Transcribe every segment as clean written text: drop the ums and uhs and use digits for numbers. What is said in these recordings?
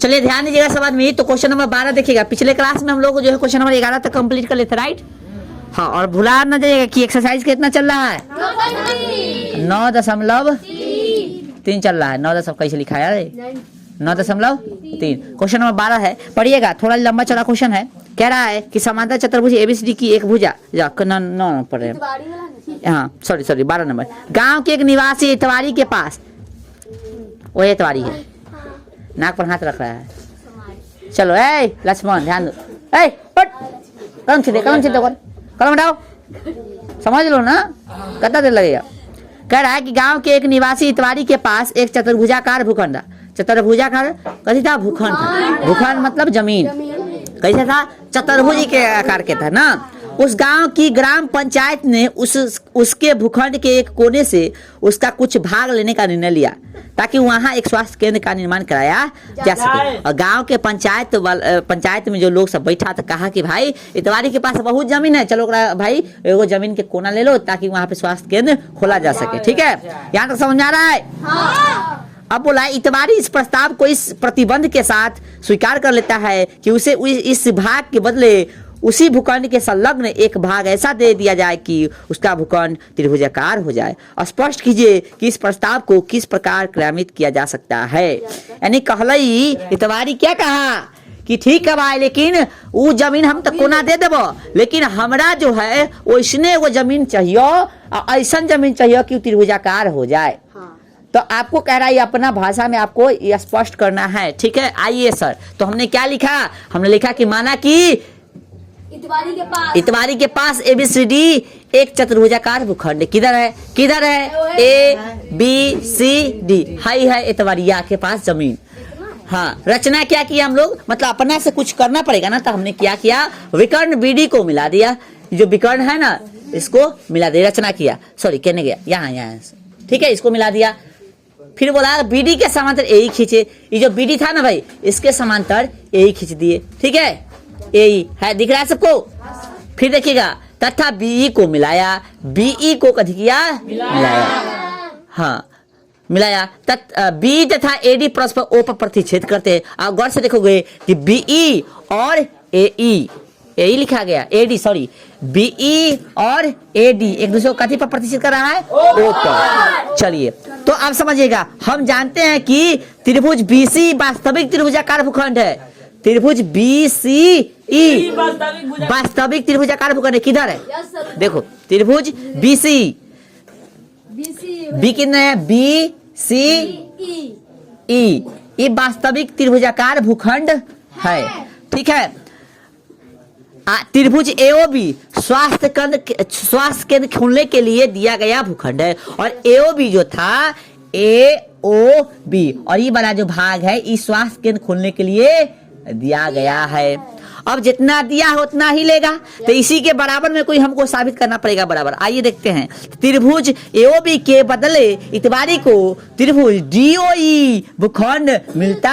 चलिए ध्यान दीजिएगा सवाल में। तो क्वेश्चन नंबर 12 देखिएगा। पिछले क्लास में हम लोग जो है क्वेश्चन नंबर 11 तक कंप्लीट कर लेते, राइट। हाँ, और भुला ना जाइएगा कि एक्सरसाइज कितना चल रहा है, 9.3 चल रहा है। 9 कैसे लिखा है, 9.3। क्वेश्चन नंबर 12 है, पढ़िएगा। थोड़ा लंबा चौड़ा क्वेश्चन है। कह रहा है कि समांतर चतुर्भुज एबीसीडी की एक भुजा, नौ पढ़ रहे हैं, हाँ सॉरी 12 नंबर। गांव के एक निवासी इतवारी के पास, वो इतवारी है, नाक पर हाथ रख रहा है। चलो ए लक्ष्मण ध्यान दो, ए पट कलम सीधे कलम हटाओ, समझ लो ना, कितना देर लगेगा। कह रहा है कि गांव के एक निवासी इतवारी के पास एक चतुर्भुजाकार भूखंड, चतुर्भुजाकार कैसे था, भूखंड मतलब जमीन, कैसे था, चतुर्भुज के आकार के था ना। उस गांव की ग्राम पंचायत ने उसके भूखंड के एक कोने से उसका कुछ भाग लेने का निर्णय लिया ताकि वहां एक स्वास्थ्य केंद्र का निर्माण कराया जा सके। और गांव के पंचायत में जो लोग सब बैठा था, कहा कि भाई इतवारी के पास बहुत जमीन है, चलो भाई एगो जमीन के कोना ले लो ताकि वहां पे स्वास्थ्य केंद्र खोला जा सके। ठीक है, यहाँ तक समझ आ रहा है। अब बोला इतवारी इस प्रस्ताव को इस प्रतिबंध के साथ स्वीकार कर लेता है कि उसे इस भाग के बदले उसी भूखंड के संलग्न एक भाग ऐसा दे दिया जाए कि उसका भूखंड त्रिभुजाकार हो जाए। स्पष्ट कीजिए कि इस प्रस्ताव को किस प्रकार क्रियान्वित किया जा सकता है। यानी कहलई इतवारी क्या कहा कि ठीक है भाई, लेकिन वो जमीन हम तो कोना दे देबो, लेकिन हमरा जो है वैसने वो जमीन चाहिए, ऐसा जमीन चाहिए कि त्रिभुजाकार हो जाए। तो आपको कह रहा है अपना भाषा में आपको ये स्पष्ट करना है। ठीक है, आइए सर। तो हमने क्या लिखा, हमने लिखा कि माना कि इतवारी के पास एबीसीडी एक चतुर्भुजाकार भूखंड किधर है ए बी सी डी, हाई है इतवारिया के पास जमीन। हाँ, रचना क्या किया हम लोग, मतलब अपना से कुछ करना पड़ेगा ना। तो हमने क्या किया, विकर्ण बीडी को मिला दिया, जो विकर्ण है ना इसको मिला दिया, रचना किया, सॉरी कहने गया यहाँ। ठीक है, इसको मिला दिया। फिर बोला बीडी के समांतर ए खींचे, ये जो बीडी था ना भाई इसके समांतर ए खींच दिए। ठीक है, ए है, दिख रहा है सबको। फिर देखिएगा तथा बीई को मिलाया, बीई को कथी किया, मिलाया। हाँ मिलाया, बी तथा एडी परस्पर ओ पर प्रतिच्छेद करते हैं। आप गौर से देखोगे कि बीई और एई, एई लिखा गया, एडी सॉरी, बीई और एडी एक दूसरे को कथी पर प्रतिच्छेद कर रहा है, ओ पर। चलिए तो आप समझिएगा, हम जानते हैं कि त्रिभुज बीसी वास्तविक त्रिभुजाकार भूखंड है। त्रिभुज बीसीई वास्तविक त्रिभुजाकार भूखंड किधर है, देखो त्रिभुज बीसी, बी कितना है, बी सी ई, ये वास्तविक त्रिभुजाकार भूखंड है। ठीक है, त्रिभुज एओबी स्वास्थ्य केंद्र खोलने के लिए दिया गया भूखंड है। और एओबी जो था एओबी, और ये वाला जो भाग है इस स्वास्थ्य केंद्र खोलने के लिए दिया गया है। अब जितना दिया है उतना ही लेगा, तो इसी के बराबर में कोई हमको साबित करना पड़ेगा बराबर। आइए देखते हैं, त्रिभुज एओबी के बदले इतवारी को त्रिभुज डीओई भूखंड मिलता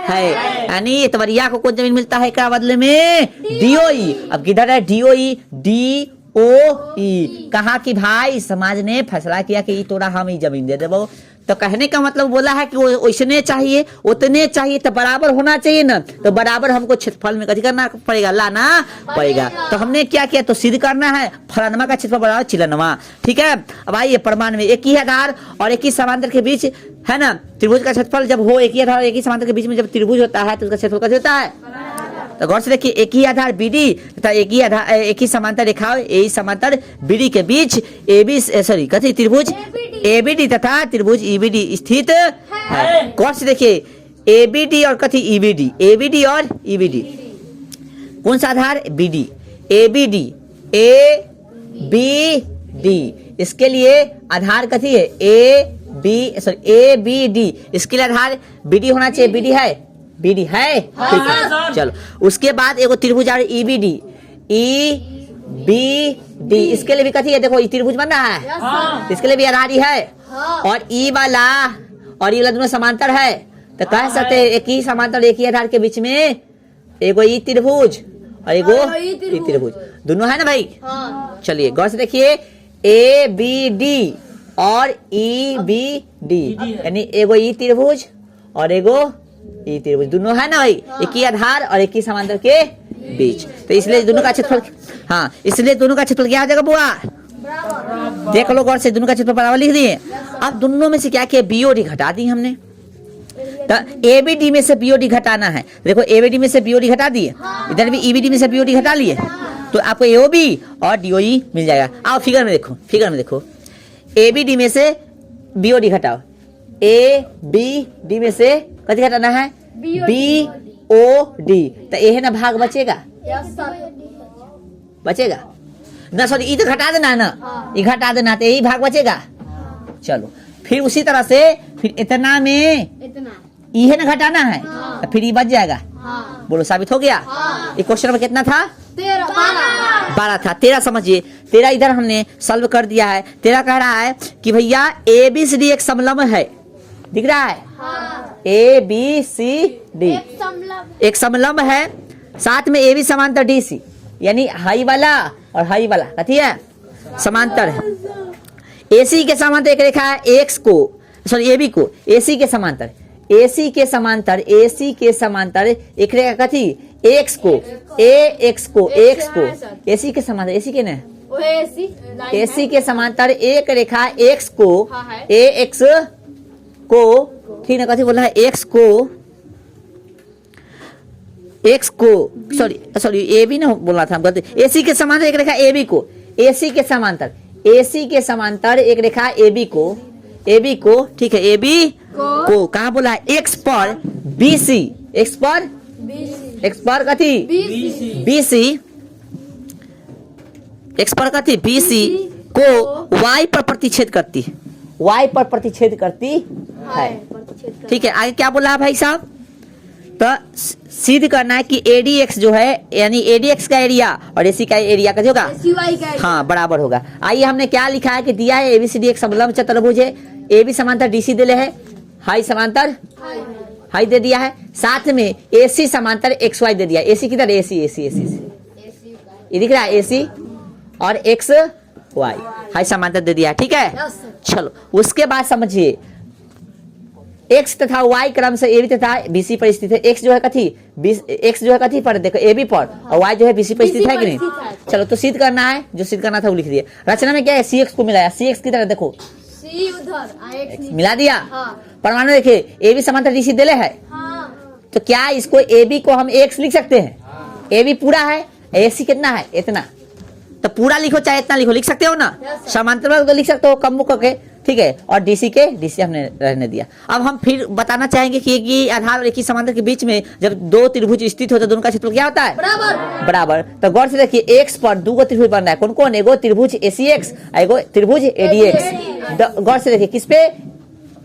है। यानी इतवरिया को कौन जमीन मिलता है क्या बदले में, डीओई। अब किधर है डीओई, डीओई। कहा कि भाई समाज ने फैसला किया कि तोरा हम ही जमीन दे देबो। तो कहने का मतलब बोला है कि वो वैसने चाहिए, उतने चाहिए, तो बराबर होना चाहिए ना। तो बराबर हमको क्षेत्रफल में कथी करना पड़ेगा, लाना पड़ेगा। तो हमने क्या किया, तो सिद्ध करना है फलानमा का क्षेत्रफल बराबर चिलनवा। ठीक है, अब आइए प्रमाण में एक ही आधार और एक ही समांतर के बीच है ना, त्रिभुज का क्षेत्रफल जब हो, एक ही आधार एक ही समांतर के बीच में जब त्रिभुज होता है तो उसका क्षेत्रफल कैसे होता है। तो गौर से देखिए, एक ही आधार बीडी तथा एक ही समांतर रेखा यही समांतर बीडी के बीच एबी सॉरी कथी त्रिभुज एबीडी तथा त्रिभुज ईबीडी स्थित है। गौर से देखिए, एबीडी और कथी ईबीडी, एबीडी और ईबीडी कौन सा आधार, BD, ABD A B D, इसके लिए आधार कथी है, ए बी डी, इसके लिए आधार बीडी होना चाहिए। बीडी है, बीडी है, ठीक है। चलो उसके बाद एगो त्रिभुज और ईबीडी, ई बी डी, इसके लिए भी कथी है, देखो त्रिभुज बन रहा है, इसके लिए भी आधार है। और ई वाला और ये दोनों समांतर है, तो कह सकते हैं एक ही समांतर एक ही आधार के बीच में एगो ई त्रिभुज और एगो ई त्रिभुज, दोनों है ना भाई। चलिए गौर से देखिए, ए बी डी और ई बी डी, यानी एगो ई त्रिभुज और एगो ई त्रिभुज दोनों है ना भाई, एक ही आधार और एक ही समांतर के बीच, तो इसलिए दोनों का क्षेत्रफल, हाँ इसलिए दोनों का क्षेत्रफल क्या हो जाएगा बुआ, देख लो गौर से, दोनों का क्षेत्रफल बराबर लिख दिए। अब दोनों में से क्या किया, बीओडी घटा दी हमने, तो एबीडी में से बीओडी घटाना है, देखो एबीडी में से बीओडी घटा दिए, इधर भी ईबीडी में से बीओडी घटा लिए, तो आपको एओबी और डीओई मिल जाएगा। आओ फिगर में देखो, फिगर में देखो, एबीडी में से बीओडी घटाओ, ए बी डी में से कथी घटाना है, बी ओ डी, तो ये है ना भाग बचेगा, बचेगा ना, सॉरी ई तो घटा देना है ना, ये घटा देना तो यही भाग बचेगा। चलो फिर उसी तरह से फिर इतना में ई है ना घटाना है, तो फिर ये बच जाएगा, बोलो साबित हो गया। ये क्वेश्चन नंबर कितना था, 12 था, 13 समझिए, 13 इधर हमने सॉल्व कर दिया है। 13 कह रहा है कि भैया ए बी सी डी एक समलंब है, दिख रहा है, ए बी सी डी एक समलंब है, साथ में ए बी समांतर डी सी, यानी हाई वाला और हाई वाला कथी है, समांतर है। एसी के समांतर एक रेखा है एक्स को, सॉरी ए बी को, एसी के समांतर, एसी के समांतर, एसी के समांतर एक रेखा कथी, एक्स को, एक्स को, एक्स को, एसी के समांतर, एसी के ना, एसी के समांतर एक रेखा एक्स को, ए एक्स को, ठीक ना, कथी बोला है, एक्स को, एक्स को, सॉरी ए बी ना बोला था हम, गलती, एसी के समांतर एक रेखा ए बी को, एसी के समांतर, एसी के समांतर एक रेखा ए बी को, ए बी को, ठीक है, ए बी को कहा बोला है, एक्स पर बीसी, एक्स पर, एक्स पर कथी, बीसी, एक्स पर कथी, बीसी को वाई पर प्रतिच्छेद करती है, वाई पर प्रतिच्छेद करती है, ठीक है। आगे क्या बोला है भाई साहब, तो सिद्ध करना है कि एडीएक्स जो है, यानी एडीएक्स का एरिया और एसी का एरिया का जो होगा, हाँ बराबर होगा। आइए हमने क्या लिखा है कि दिया है एबीसीडी एक समलंब चतुर्भुज है, एबी समांतर डीसी दिले है, हाई समांतर हाई दे दिया है, साथ में एसी समांतर एक्स वाई दे दिया, एसी किधर, एसी एसी एसी ये दिख रहा है, एसी और एक्स वाई हाई समांतर दे दिया, ठीक है। चलो उसके बाद समझिए, एक्स तथा वाई क्रम से एबी तथा बीसी पर स्थित है, एक्स जो है कथी, एक्स जो है कथी पर, देखो एबी पर, और वाई जो है बीसी पर स्थित है कि नहीं। चलो तो सिद्ध करना है, जो सिद्ध करना था वो लिख दिए। रचना में क्या है, सी एक्स को मिलाया, सी एक्स की तरह देखो, सी उधर मिला दिया, परमाणु देखिए एबी समांतर डीसी दिले है, तो क्या इसको एबी को हम एक्स लिख सकते हैं, एबी पूरा है, एसी कितना है, इतना, तो पूरा लिखो चाहे इतना लिखो, लिख सकते हो ना, समांतर तो लिख सकते हो कम करके, ठीक है, और डीसी के डीसी हमने रहने दिया। अब हम फिर बताना चाहेंगे कि एक आधार और एक ही समांतर के बीच में जब दो त्रिभुज स्थित होते हैं, दोनों का क्षेत्रफल क्या होता है, बराबर, बराबर। तो गौर से देखिए, एक्स पर दो त्रिभुज बन रहा है, कौन कौन, एगो त्रिभुज एसी एक्स, एगो त्रिभुज एडीएक्स। गौर से देखिए किस पे,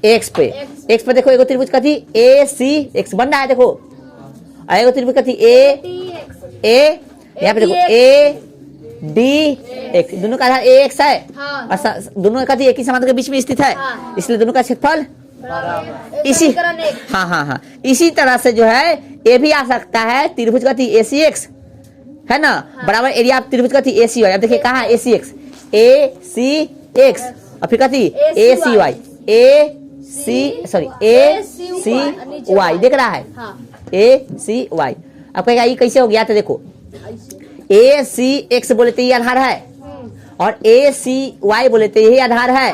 एक्स पे, एक्स पे देखो एगो त्रिभुज कथी, ए सी एक्स बन रहा है, देखो, एगो त्रिभुज कथी ए, यहाँ पे देखो ए डी एक्स, दोनों का आधार ए एक्स है, और दोनों का एक ही समांतर के बीच में स्थित है, इसलिए दोनों का क्षेत्रफल इसी, हाँ हाँ हाँ, इसी तरह से जो है ये भी आ सकता है, त्रिभुज का ए सी एक्स है ना, बराबर एरिया त्रिभुज का ए सी वाई, अब देखिए कहाँ ए सी एक्स, ए सी एक्स, और फिर कथी ए सी वाई, ए सी वाई दिख रहा है, ए सी वाई। अब कहेगा ये कैसे हो गया, तो देखो ए सी एक्स बोले तो ये आधार है, और ए सी वाई बोले तो यही आधार है,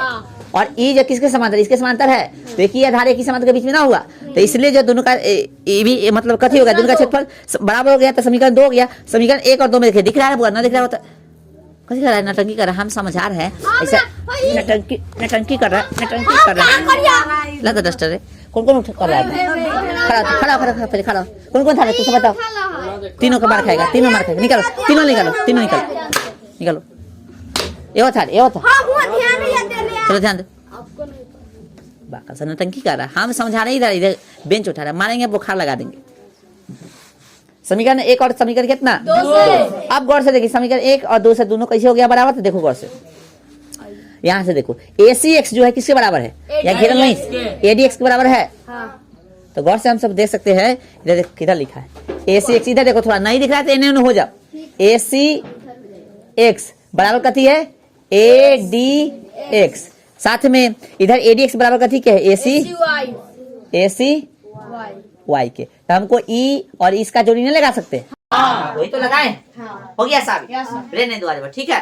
और ई जो किसके समांतर, इसके समांतर है, तो एक ही आधार एक ही समांतर के बीच में ना हुआ, तो इसलिए जो दोनों का ये भी मतलब कथी होगा, दोनों का क्षेत्रफल बराबर हो गया, तो समीकरण 2 हो गया। समीकरण 1 और 2 में देखिए, दिख रहा है ना, दिख रहा होता कथी कर रहा है, नटंकी कर रहा है, हम समझा रहे हैं, ऐसा नटंकी कर रहा है, नटंकी कर रहा है, लगा डस्टर है, कौन कौन कर रहा है, खड़ा कौन कौन था, तुम बताओ, तीनों का मार खाएगा, तीनों मार खाएगा, निकालो तीनों, निकालो, ये था, चलो ध्यान दो, बाका सा नटंकी कर रहा है, हम समझा रहे, इधर बेंच उठा रहा है, मारेंगे बुखार लगा देंगे। समीकरण 1 और समीकरण कितना, 2। अब गौर से देखिए, समीकरण 1 और 2 से दोनों कैसे हो गया बराबर, तो देखो गौर से, यहाँ से देखो ए सी एक्स जो है किसके बराबर है, या घेरल नहीं, एडीएक्स के बराबर है, तो गौर से हम सब देख सकते हैं, इधर किधर लिखा है ए सी एक्स, इधर देखो थोड़ा नहीं दिख रहा है तो इन्हें हो जाओ, ए सी एक्स बराबर कथी है, ए डी एक्स, साथ में इधर एडीएक्स बराबर कथी क्या है, ए सी y के, तो हमको e और इसका जोड़ी नहीं लगा सकते? हाँ, वही तो लगाए। हो गया साबित, रहने दो, ठीक है।